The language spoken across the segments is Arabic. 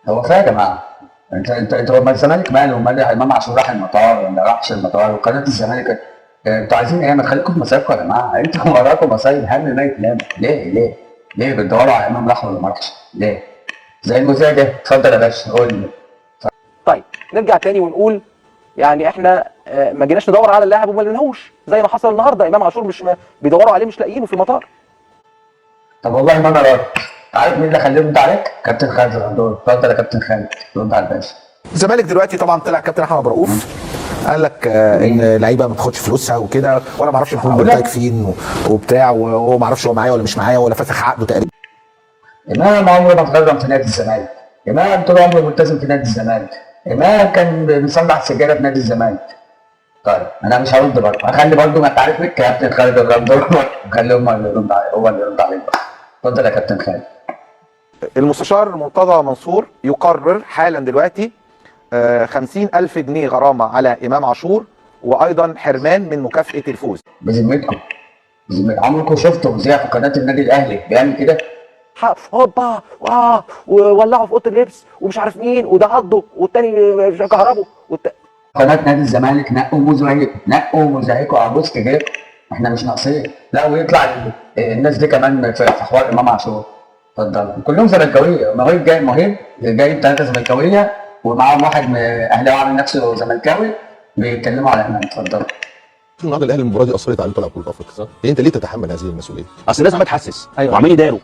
هو فيها يا جماعه، انت لما الزمالك ماله ومال امام عاشور راح المطار ولا راحش المطار وقناه الزمالك، انتوا عايزين ايه؟ ما تخليكم في مصايبكم يا جماعه، انتوا وراكم مصايب هم ما يتنام. ليه بتدوروا على امام راح ولا ما راحش؟ ليه؟ زي المذيع ده، اتفضل يا باشا قول لي. طيب نرجع تاني ونقول يعني احنا ما جيناش ندور على اللاعب وما لقيناهوش زي ما حصل النهارده. امام عاشور مش بيدوروا عليه مش لاقيينه في المطار. طب والله ما انا راضي. عارف مين اللي خليه يرد عليك؟ كابتن خالد غندور. اتفضل يا كابتن خالد رد على الباشا. الزمالك دلوقتي طبعا طلع كابتن احمد أبو رؤوف قال لك ان اللعيبه ما بتاخدش فلوسها وكده، وانا ما اعرفش محمود بنتايج فين وبتاع، وهو ما اعرفش هو معايا ولا مش معايا ولا فسخ عقده تقريبا. امام عمره ما اتغرم في نادي الزمالك، امام طول عمره ملتزم في نادي الزمالك، امام كان بيصلح سجاده في نادي الزمالك. طيب انا مش هرد برضه، هخلي برضه ما انت عارف كابتن خالد غندور خلي هو اللي يرد عليك، هو اللي يرد عليك بقى. اتفضل يا كابتن خالد. المستشار مرتضى منصور يقرر حالا دلوقتي 50,000 جنيه غرامه على امام عاشور، وايضا حرمان من مكافاه الفوز. بذمتكم عمركم شفتوا مذيع في قناه النادي الاهلي بيعمل كده؟ هوبا وولعوا في اوضه اللبس ومش عارف مين، وده عضه والتاني كهربه قناه نادي الزمالك نقوا مذيعكم عبوس كده، احنا مش ناقصين. لا ويطلع الناس دي كمان في حوار امام عاشور. اتفضل. كلهم زملكاويه، مهيب جايب 3 زملكاويه ومعاهم واحد اهلاوي عامل نفسه زملكاوي بيتكلموا على امام. اتفضل. النهارده الاهلي المباراه دي اثرت عليه طلع بطوله افريقيا، صح؟ انت ليه تتحمل هذه المسؤوليه؟ اصل الناس عماله تحسس وعمالين يداروا.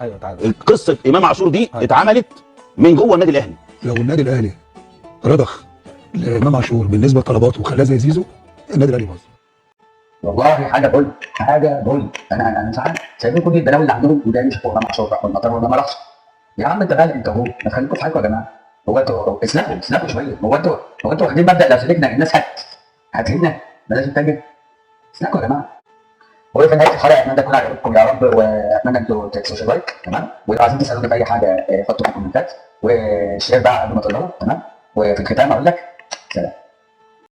قصه امام عاشور دي اتعملت من جوه النادي الاهلي. لو النادي الاهلي رضخ لامام عاشور بالنسبه لطلباته وخلاه زي زيزو، النادي الاهلي باظ. والله حاجه بول انا مش عارف سايبين كل البلاوي اللي عندهم وده مش امام عاشور راح المطار ولا ما راحش. يا عم انت غالي، انت هو ما تخليكم في حالكم يا جماعه. هو انتوا اسلقوا شويه. هو انتوا واخدين مبدا لو سلكنا الناس هتهدنا بلاش نتاجر. اسلقوا يا جماعه. هو في نهايه الحلقه اتمنى تكون عجبتكم يا رب، واتمنى انتوا تنسوش اللايك تمام، ولو عايزين تسالوني في اي حاجه حطوا في الكومنتات، والشير بقى قبل ما تطلعوا تمام. وفي الختام اقول لك سلام.